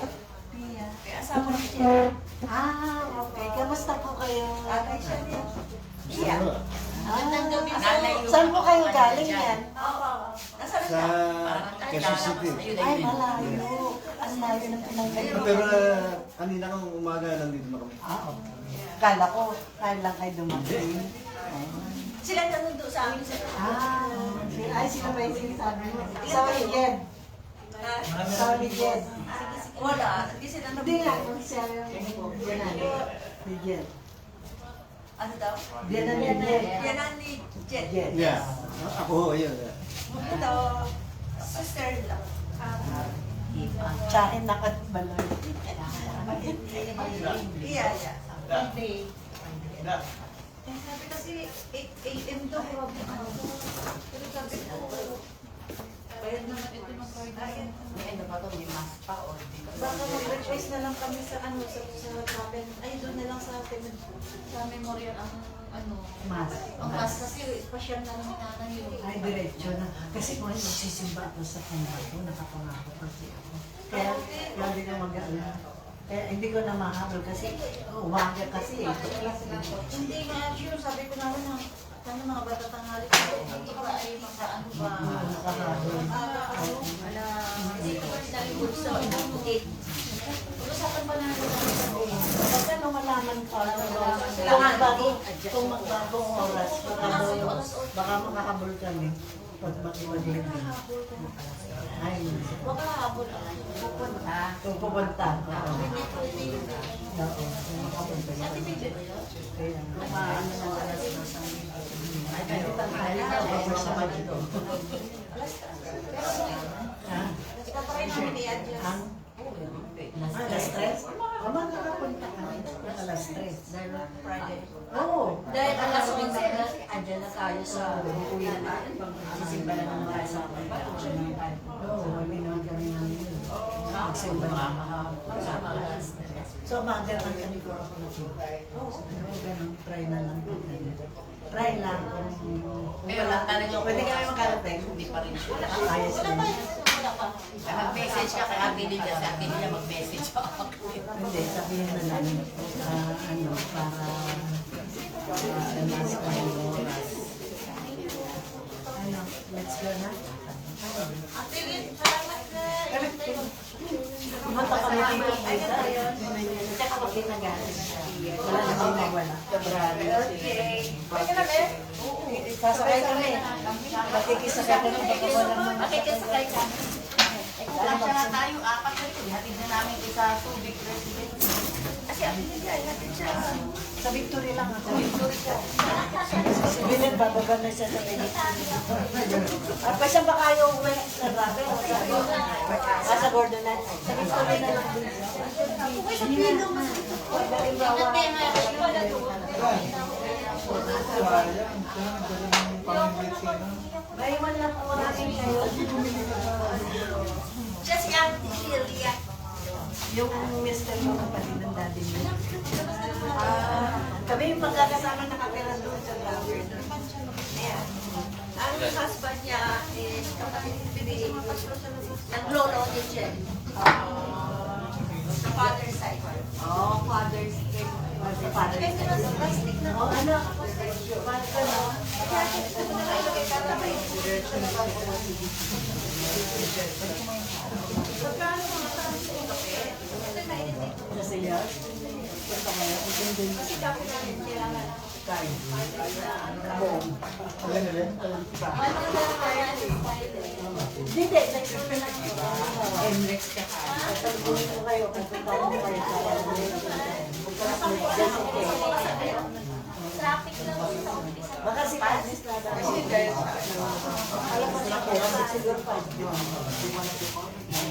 Speaker 4: Pia.
Speaker 6: Kaya asawa ni siya.
Speaker 4: Okay. Kamusta po kayo?
Speaker 6: Atay siya niya. Pia.
Speaker 5: Magandang gabi po.
Speaker 4: Saan po kayo galing yan?
Speaker 6: Oo. Nasaan
Speaker 2: Sa
Speaker 6: siya?
Speaker 2: Quezon City.
Speaker 4: Ay, malayo. Ang layo ng pinanggalingan.
Speaker 2: Pero kanina kang umaga nandito na kami.
Speaker 4: Okay. Kala ko, kaya lang kayo dumating.
Speaker 6: Sila nanundo sa amin sa
Speaker 4: Okay. Ay, sino ba yung sinasabi mo? Sa Miguel. Sa Miguel.
Speaker 6: Wala. Hindi sila
Speaker 4: Hindi nga,
Speaker 6: nabuto.
Speaker 4: kung siya yung Miguel.
Speaker 6: Ano daw?
Speaker 4: Diyan na Miguel.
Speaker 6: Yan ang ni Jet.
Speaker 4: Miguel.
Speaker 2: Yeah. Ako, yun.
Speaker 6: Ito, sister lang.
Speaker 4: Sa akin nakatbaloy.
Speaker 6: Pia, yeah.
Speaker 1: Da. Da.
Speaker 6: Eh, sabi kasi 8 a.m. daw. Pero sabi ko, bayad naman ito ng card.
Speaker 4: May ano ba ito? May mask pa o
Speaker 6: Baka mag-request na lang kami sa ano sa cabin. Ay, doon na lang sa memorial ang
Speaker 4: mask?
Speaker 6: Ang mas kasi pasyal na lang nanay yun.
Speaker 4: Ay, diretso na. Kasi kung ano, magsisimba ako sa kanya ko, nakapangako kasi ako. Kaya, hindi na mag-ano. Kaya hindi ko na mahabol kasi umaga kasi eh.
Speaker 6: Hindi nga, sure, sabi ko naman na sana mga bata tanghali ko, hindi ba ay makaano ba?
Speaker 4: Nakahabol.
Speaker 6: Hindi ko pa rin nalibot sa 8. Pag-usapan pa na natin sa
Speaker 4: Basta nung malaman ko, kung magbagong oras, baka makahabol kami. Pag makiwaglig din. Ay,
Speaker 6: Huwag ka habol ako. Pupunta.
Speaker 4: kung pupunta. Oo, kung makapunta
Speaker 6: Sa
Speaker 4: yun.
Speaker 6: TV ba yun?
Speaker 4: Kaya, maano ng alas na sa ay, pero tanghali ka, baka sa dito. Ha?
Speaker 6: Ikaw pa rin namin i-adjust.
Speaker 4: Ang? Alas 3? Makakapunta ka rin. Alas 3.
Speaker 6: Dahil Friday.
Speaker 4: Oo.
Speaker 6: Dahil alas 11 na.
Speaker 4: Andyan na tayo sa bukuya natin. Sisimba na ng mga sa Oo, hindi naman kami namin yun. Magsimba na. So, umaga lang kami ko ako na po. Oo, ganun. Try na lang. Try lang.
Speaker 5: Pero talagang
Speaker 4: Pwede kami makarating.
Speaker 5: hindi pa rin siya.
Speaker 4: Ayos
Speaker 6: Wala pa
Speaker 4: din.
Speaker 6: yun. Wala pa.
Speaker 5: Mag-message ka kay Ate Lilia. Si Ate Lilia mag-message ako.
Speaker 4: Hindi, sabihin na lang, ano, para mas oras. Ano, let's go na.
Speaker 6: Ate Lin, salamat na.
Speaker 4: Pumunta kami dito kita. Tsaka pag kinagaling. Wala na din nawala.
Speaker 6: Okay. Pwede na, eh?
Speaker 4: Sasakay kami. Makikisakay kami. Baka walang man.
Speaker 6: Makikisakay ka.
Speaker 5: Kasya na tayo, 4 na rin. Hatid na namin isa Subic Residence.
Speaker 6: Kasi Ate Lilia, natin siya.
Speaker 4: Sa Victory lang ako. Si Bilin, bababa na siya sa Victory. At pa siya ba kayo uwi sa Rabe? Sa Gordon na. Sa Victory na lang din siya. Daling bawa. Naiwan lang po namin kayo.
Speaker 6: Siya si Ate Lilia.
Speaker 4: Yung mister mo kapatid ng daddy mo. Kami yung magkakasama nakatira doon sa Rabe.
Speaker 6: Ang husband niya is kapatid ni Bibi. Naglolo din siya. Sa father side.
Speaker 4: Oh, father's day. Father's
Speaker 6: Kasi nasa plastic na.
Speaker 4: Oh, ano? Paano? Kasi yan. Ito kaya, ito din. Kasi kapo namin kailangan. Kain. Buong. Ano rin? Hindi, next one na lang.
Speaker 6: MREX ka ka.
Speaker 4: Pagbuhin ko kayo, kung tutawag ko kayo sa
Speaker 7: Traffic lang sa umpisa.
Speaker 4: baka si Agnes na dahil. Alam mo siya kaya, siguro pa.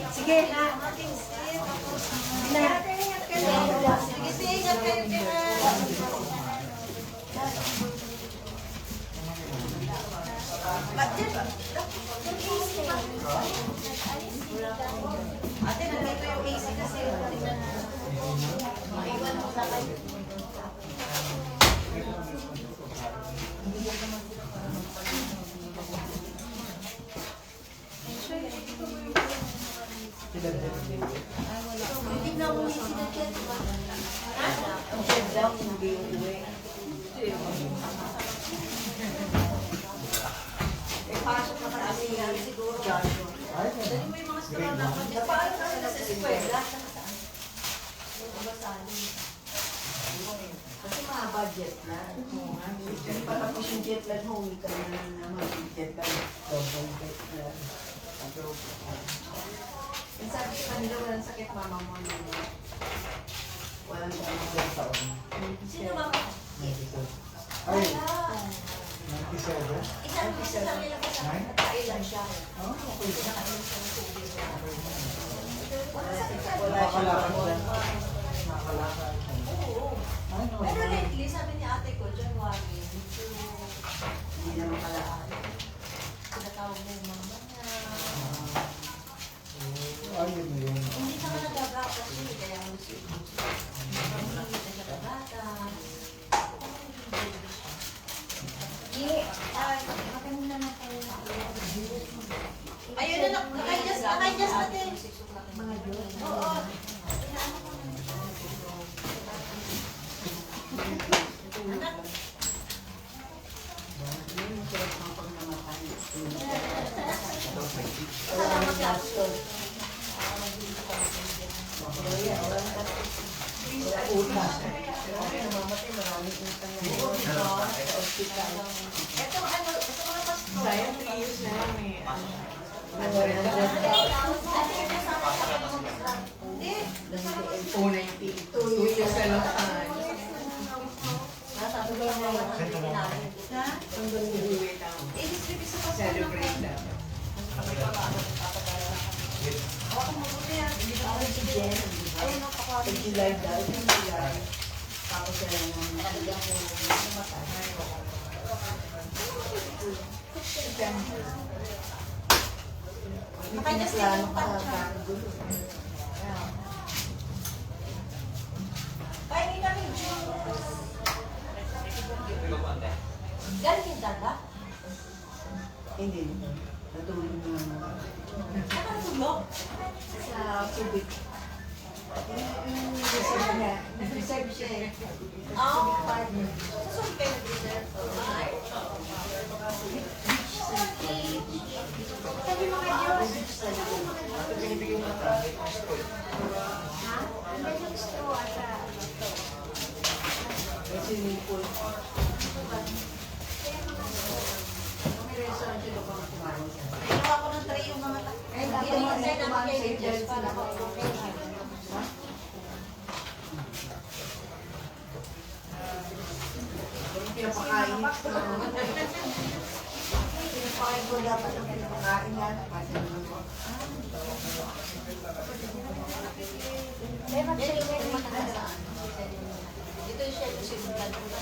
Speaker 4: Sige na.
Speaker 5: Sige, ingat kayo kaya.
Speaker 6: Ate, nandito yung AC kasi.
Speaker 5: Maiwan mo na kayo.
Speaker 7: Hindi na uwi si Dad, di ba?
Speaker 4: Ang chef daw, hindi uwi.
Speaker 6: Pasok na kasi yan siguro. Dali mo yung mga straw na ako. Paano ka sila sa eskwela?
Speaker 4: Kasi mga budget na. Patapos yung jet lag mo, uwi ka na naman yung jet lag. Double jet lag.
Speaker 6: Yung sabi ko kanila walang sakit mama mo.
Speaker 4: Walang dalawang taon.
Speaker 6: Sino ba?
Speaker 4: Ay,
Speaker 7: Isang beses lang nila kasama na Thailand siya.
Speaker 4: okay.
Speaker 7: Nakainom siya ng tubig.
Speaker 4: Nakakalakad lang. Nakakalakad.
Speaker 7: Oo.
Speaker 4: Ano?
Speaker 7: Pero lately, sabi ni ate ko, January, medyo
Speaker 4: Hindi na makalakad.
Speaker 7: tinatawag mo yung mama niya.
Speaker 4: Ayun na yun.
Speaker 7: Hindi naman nagagata siya, kaya gusto ko. Hindi na siya nagagata. Maganda naman kayo na.
Speaker 5: Ayun na, naka-adjust natin.
Speaker 7: Mga Diyos.
Speaker 5: Oo. Anak,
Speaker 4: Salamat gastos. Utang. Namamatay, maraming utang na yun. Sa ospital.
Speaker 5: ito mga pasto.
Speaker 6: Sayang 3 years na lang eh.
Speaker 5: Hindi.
Speaker 6: 290. 2 years na lang tayo.
Speaker 4: Nasa ba na yun?
Speaker 5: Ha?
Speaker 6: Hanggang uwi lang.
Speaker 5: I-distribute sa pasto.
Speaker 6: Celebrate lang.
Speaker 5: Ako mabuti yan. Hindi ka
Speaker 4: Parang si Jen.
Speaker 5: Ayun ang kapatid.
Speaker 4: Pag July daw, yung July. Tapos sila nang nabigyan ko namatay. September.
Speaker 5: Naka-adjust din yung pantsa.
Speaker 7: Kainin kami juice. Galing yung dada?
Speaker 4: Hindi. Natulog na naman.
Speaker 7: Nakatulog?
Speaker 4: Sa Subic. Yung reserve niya. Nag-reserve siya eh.
Speaker 7: Oo.
Speaker 4: Partner.
Speaker 7: Sa saan kayo nag-reserve? Ay? Sabi mga Diyos. Ha? May nag-straw ata.
Speaker 4: May swimming pool. May restaurant siya doon kung kumain siya.
Speaker 5: Ginawa ko ng tray yung mga
Speaker 4: Eh,
Speaker 7: Hindi
Speaker 4: tumahan
Speaker 7: kasi namin
Speaker 4: sa
Speaker 7: kayo Diyos
Speaker 4: Chelsea.
Speaker 7: para mag-location.
Speaker 4: Pinapakain. Pinapakain ko dapat ang pinapakain nga. Kasi naman ko.
Speaker 7: May mag-trailer naman na. Ito yung siya yung sinundan ko na.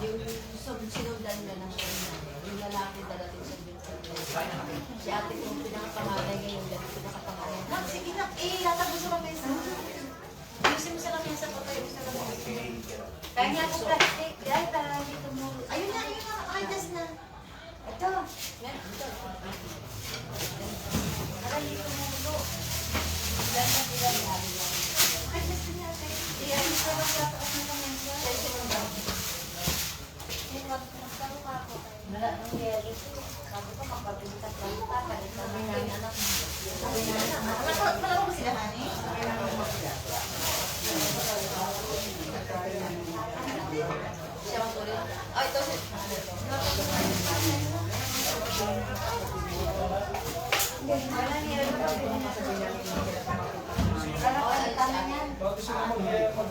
Speaker 7: Yung sinundan na na siya na. Yung lalaki darating sa Bicol. Si ate kong pinakapangalay ngayon, dahil pinakapangalay.
Speaker 5: Ma'am, sige na. Ilatag mo sa lamesa. Ayusin mo sa lamesa ko tayo sa lamesa.
Speaker 7: Kaya nga kung plastic, ay para dito mo.
Speaker 5: Ayun na, naka-adjust na.
Speaker 7: Ito. Yan, ito. Para dito mo ulo. Yan na sila niya.
Speaker 5: Naka-adjust na natin.
Speaker 7: Iyan sa mga taas na lamesa.
Speaker 5: Ayusin mo ba?
Speaker 7: Magkano ka ako? Wala nang yelo.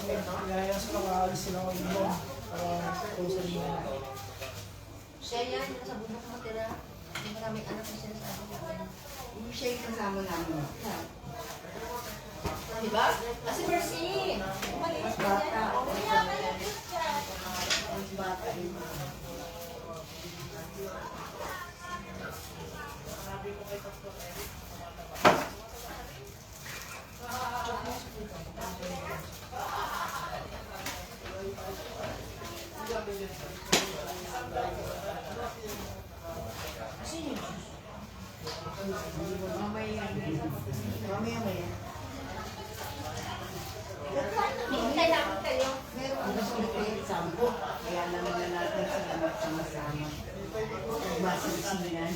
Speaker 8: Kaya sa mga alis sila ko dito. Para kung sa mga.
Speaker 7: Siya yan, yung nasa bundok mo tira. Yung maraming anak na sinasabi ko.
Speaker 6: Siya yung kasama namin.
Speaker 7: Diba? Kasi Mercy! Malinis ka dyan.
Speaker 6: Mas bata yun. Mamaya.
Speaker 7: Hintay lang kayo.
Speaker 6: Meron ako sa ulit sampo. Kaya naman na natin sila magsama-sama. Magmasinsinan.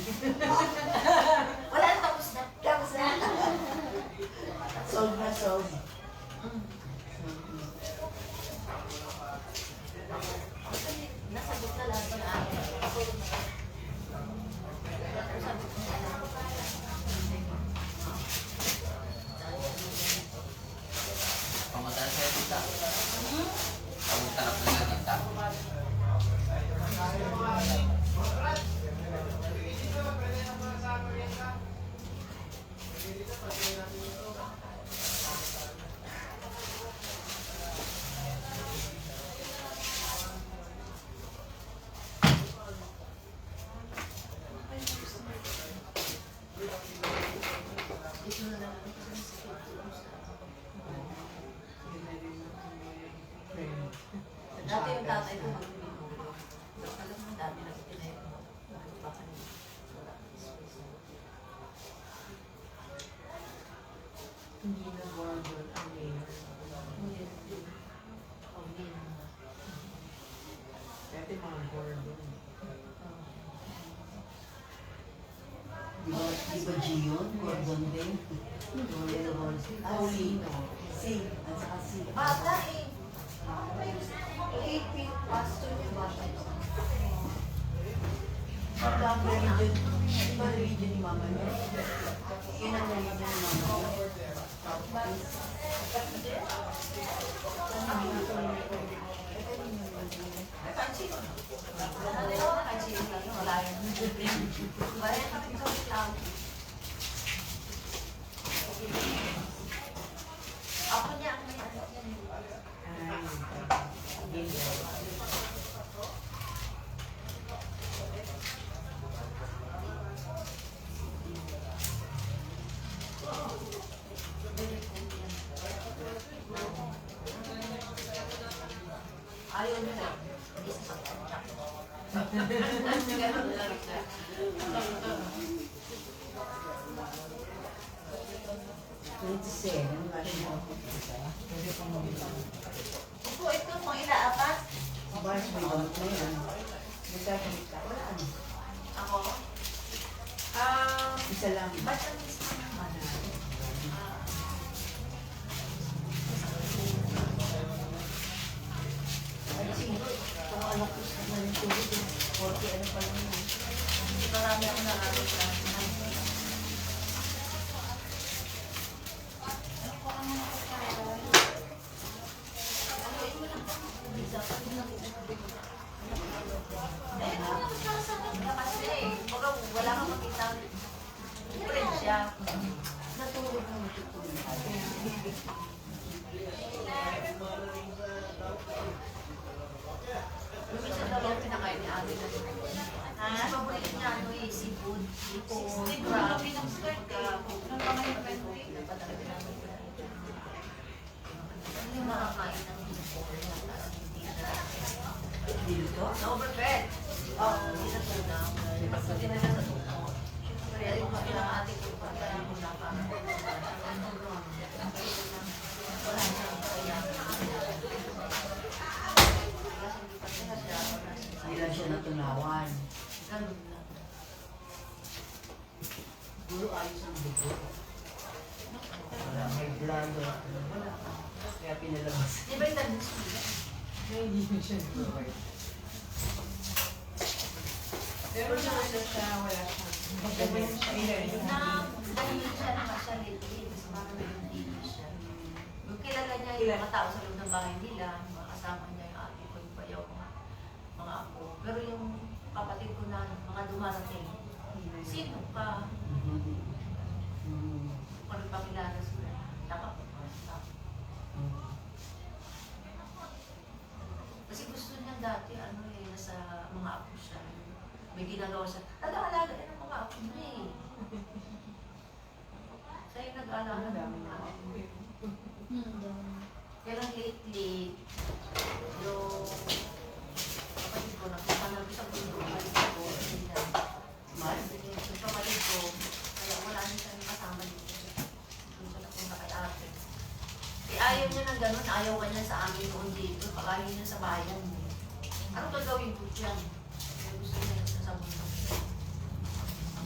Speaker 7: Wala na, tapos na. Tapos na.
Speaker 6: Solve na solve.
Speaker 7: Nasagot na lahat ng akin. Ako, sabi ko na lang.
Speaker 9: Pamunta na sa'yo, tita. Pamunta na po na, tita.
Speaker 7: Ito na lang ako sa sakit. Dati yung tatay ko magbibiguro. Alam mo, dami na pinayin mo. Baka wala akong space.
Speaker 6: Hindi na Gordon ang mayor.
Speaker 7: Hindi. Hindi na.
Speaker 6: Dati mga Gordon. Di ba Gion? Gordon din? Gordon. Paulino. Si. At saka si.
Speaker 7: Bata eh. 8 feet pastor niya bata ito.
Speaker 6: Ang religion. Iba religion ni mama niya. Yun ang religion ni mama niya.
Speaker 7: Pansin. Pansin lang. Wala yun. Wala kami sa lang. Ako niya ang may ano yan. Ayaw nila. Hindi sa pagkakak. Ganun lang siya. Ito, ito mong inaapat. Ako.
Speaker 6: Isa lang.
Speaker 7: Ba't ang isa naman? Ay, sino? Kung anak ko sa mga tulog, 40 ano pa lang yun. Marami ako nararamdaman. Wala kang makita. Diferensya.
Speaker 6: Natulog na matutulog.
Speaker 7: Minsan daw yung pinakain ni Ate na ang paborito niya ano eh, seafood. Seafood. Grabe ng skirt ka. Nang kamay ng country. Napadala namin. Ano yung makakain ng before na tapos hindi na.
Speaker 6: Dito?
Speaker 7: Na-overfed. Oo, hindi na tuna. Pagpati na sa tuna. Kaya yung kabilang ate ko, pagkala mo na pa. Wala siyang kaya.
Speaker 6: Hindi lang siya natunawan.
Speaker 7: Ganun lang.
Speaker 6: Puro ayos ang buto. Wala, may blood. Wala. Kaya pinalabas.
Speaker 7: Di ba yung tandis mo?
Speaker 6: Hindi na siya nag-provide. Pero siya, wala siya. Magaling siya.
Speaker 7: Na dahil siya naman siya litid, parang hindi siya. Yung kilala niya yung mga tao sa loob ng bahay nila, mga kasama niya, yung ate ko, yung bayaw, mga apo. Pero yung kapatid ko na mga dumarating, sino ka? Kung nagpakilala sila, nakapagpapalala. Kasi gusto niya dati, nasa mga apo siya. May ginagawa siya. Nag-aalaga yan ng mga apo niya eh. Siya yung nag-aalaga ng mga apo. Kaya lang lately, yung kapatid ko, napunta na isang puno, kapatid ko, yung kapatid ko, kaya wala niya siyang kasama dito. Doon siya napunta kay ate. Ayaw niya ng ganun, ayaw ka niya sa amin noon dito, pag-ayaw niya sa bayan. Anong gagawin ko dyan? Kaya gusto niya sa bundok.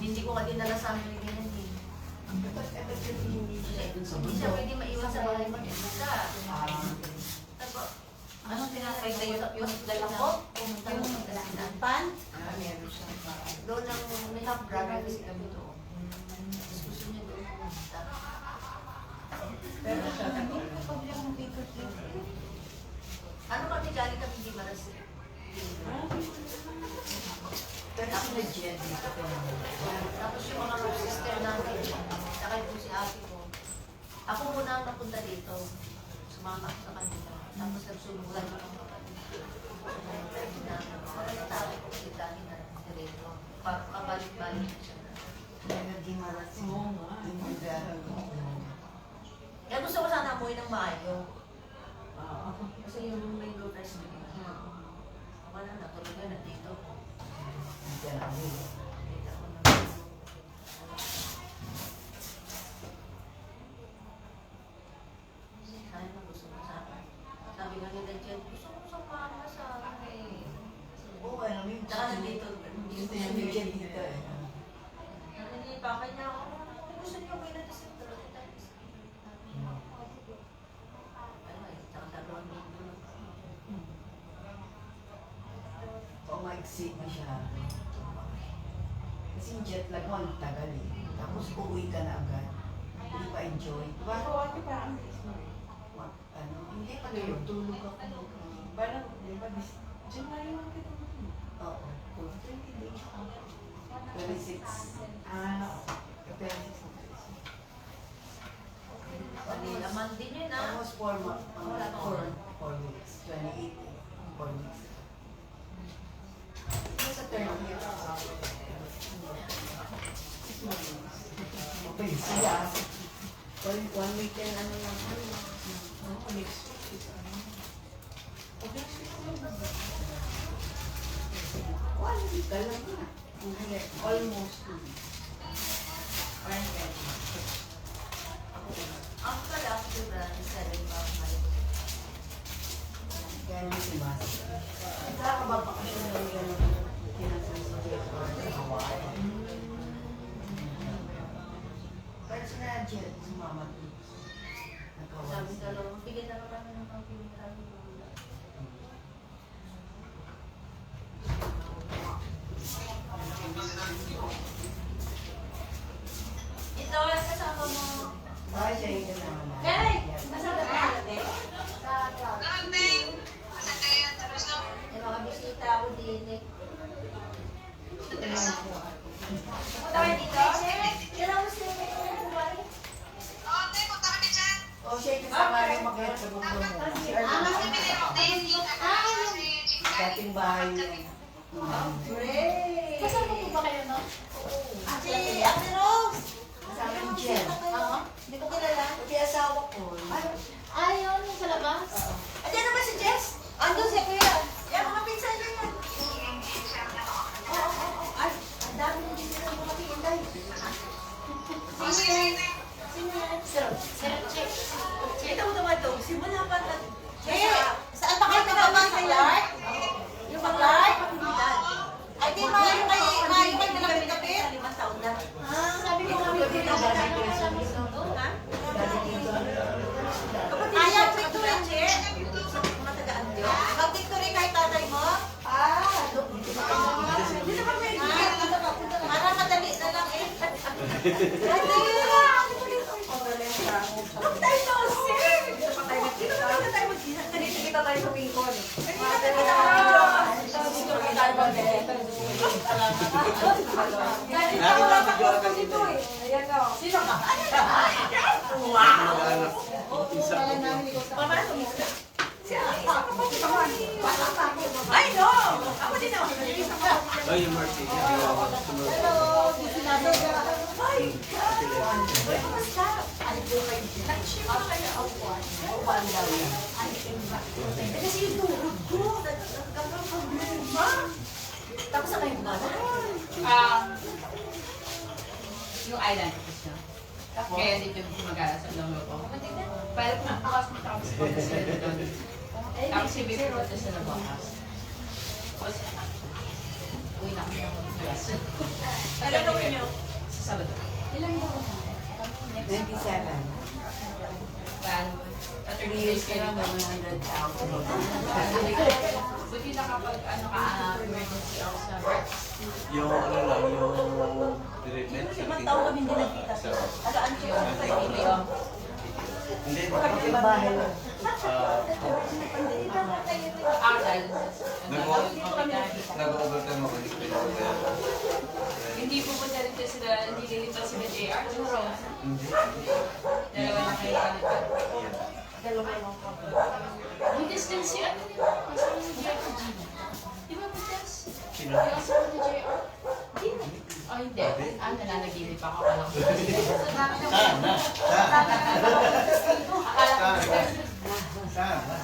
Speaker 7: Hindi ko ka dinala sa amin ganyan eh. Hindi siya pwede maiwan sa bahay mag-isa. Tapos, anong tinatry tayo? Yung dala ko? Pumunta mo ng dalaan. Pan? Doon ang may half-brother kasi kami doon. Tapos gusto niya doon pumunta.
Speaker 6: Pero siya, pag yung
Speaker 7: Ano kami galing kami di maras?
Speaker 6: pero sila Jen dito ko
Speaker 7: Tapos yung mga road sister namin, saka yung si ate ko. Ako muna ang napunta dito. Sumama ako sa kanila. Tapos nagsunugan ko ng kapatid. Nakatawag ko si Dani na dito. Kabalik-balik siya na. Kaya gusto ko sana amuin ng Mayo. Kasi yung may road rest na yun. Wala na, tuloy na nandito. Nakita ko na. Kaya na gusto mo sa akin. Sabi nga nila dyan, gusto mo sa mama sa akin eh.
Speaker 6: Oo, alam mo yung
Speaker 7: Tsaka nandito.
Speaker 6: gusto niya yung Jen dito eh.
Speaker 7: Naninipakan niya ako. Gusto niyo may natisip pero
Speaker 6: Maiksi na siya. Kasi yung jet lag mo, ang tagal eh. Tapos uuwi ka na agad. Hindi pa enjoy. Diba? Hindi pa ngayon. Tulog ako.
Speaker 4: Parang, di ba, January 1 kita mo.
Speaker 6: Oo. 20 days. 26. 26
Speaker 7: Laman din yun ah.
Speaker 6: Almost 4 months. 4 weeks. 28. 4 weeks. Sa third year. Okay, siya. 1 weekend ano lang. Next week is ano. One week ka lang na. Almost 2 weeks.
Speaker 7: Actually, after the 7 pa ako.
Speaker 6: Kaya naman si Mas. Nakakabagpakasyon na yung kinasasakit sa Hawaii. Pero sila Jen, sumama doon.
Speaker 7: Sabi ka lang, bigyan na lang kami ng pang-pinirang. Ito, yung kasama mo.
Speaker 6: Bakit siya yung kasama na?
Speaker 7: Hey! Masarap na natin? Yung mga bisita ako din eh. Punta kayo dito? Kailan mo sila kayo buhay?
Speaker 6: O siya yung kasama rin makahit sa mundo mo. Si dating bahay yun.
Speaker 7: Great!
Speaker 5: Kasama po ba kayo, no?
Speaker 7: Si Ate Rose!
Speaker 6: Kasama yung Jen.
Speaker 7: Oo. Hindi ko kilala.
Speaker 6: Pati asawa ko.
Speaker 5: Ayaw, sa labas?
Speaker 7: Andiyan naman si Jess. Andun si Kuya. Yan, mga pinsan niya yan. Oo. Ay, ang dami ng dito ng mga pinday. Sino yan? Sir Chick. Ito mo naman ito. Simula pa na. Saan pa kayo naman sa Clark? Yung mga Clark? Ay, di mayo kayo nalapit-lapit. 5 taon na.
Speaker 5: Sabi ko kami dito.
Speaker 7: Ha? Ayaw, Victory, Che. Mga tagaan niyo. Mag-Victory kay tatay mo? Dito ba may para madali na lang eh. Dali! Huwag tayo na kasi! Dito pa tayo nagkita.
Speaker 6: Ay, no! Ako din ako.
Speaker 3: Oh, yung mercy.
Speaker 7: Kasi yung tuhod ko, nagkakaproblema. Tapos ako yung gumana.
Speaker 6: Yung island ko siya. Kaya dito mag-alas sa lolo ko. Pero kung bukas mo tapos ko na sila doon. Tapos si Bibi ko siya na bukas. Tapos, uwi na kami ako ng class. Kailan gawin niyo? Sa Sabado.
Speaker 7: Ilang ba?
Speaker 4: 27.
Speaker 6: At 3 days kayo na
Speaker 7: 100,000.
Speaker 6: Buti nakapag ano ka emergency ako sa work.
Speaker 3: Yung ano lang, yung treatment.
Speaker 7: Limang taon kami hindi nagkita. Alaan ko
Speaker 6: Yung sa video.
Speaker 3: Hindi.
Speaker 4: Yung bahay lang.
Speaker 6: Dahil
Speaker 3: Nag-overtime ako dito.
Speaker 6: hindi pupunta rin siya sila, hindi lilipat sila JR. Siguro.
Speaker 3: Hindi.
Speaker 6: Dalawa na kayo kalipat.
Speaker 4: Dalawa lang ako.
Speaker 6: Yung distance si ano nila, asawa ni JR Gina. Di ba Butas?
Speaker 3: Sino?
Speaker 6: Yung asawa ni JR? Gina. Oh, hindi. Nananaginip ako. Akala ko.
Speaker 3: Sana.
Speaker 6: Akala ko.
Speaker 3: Sana.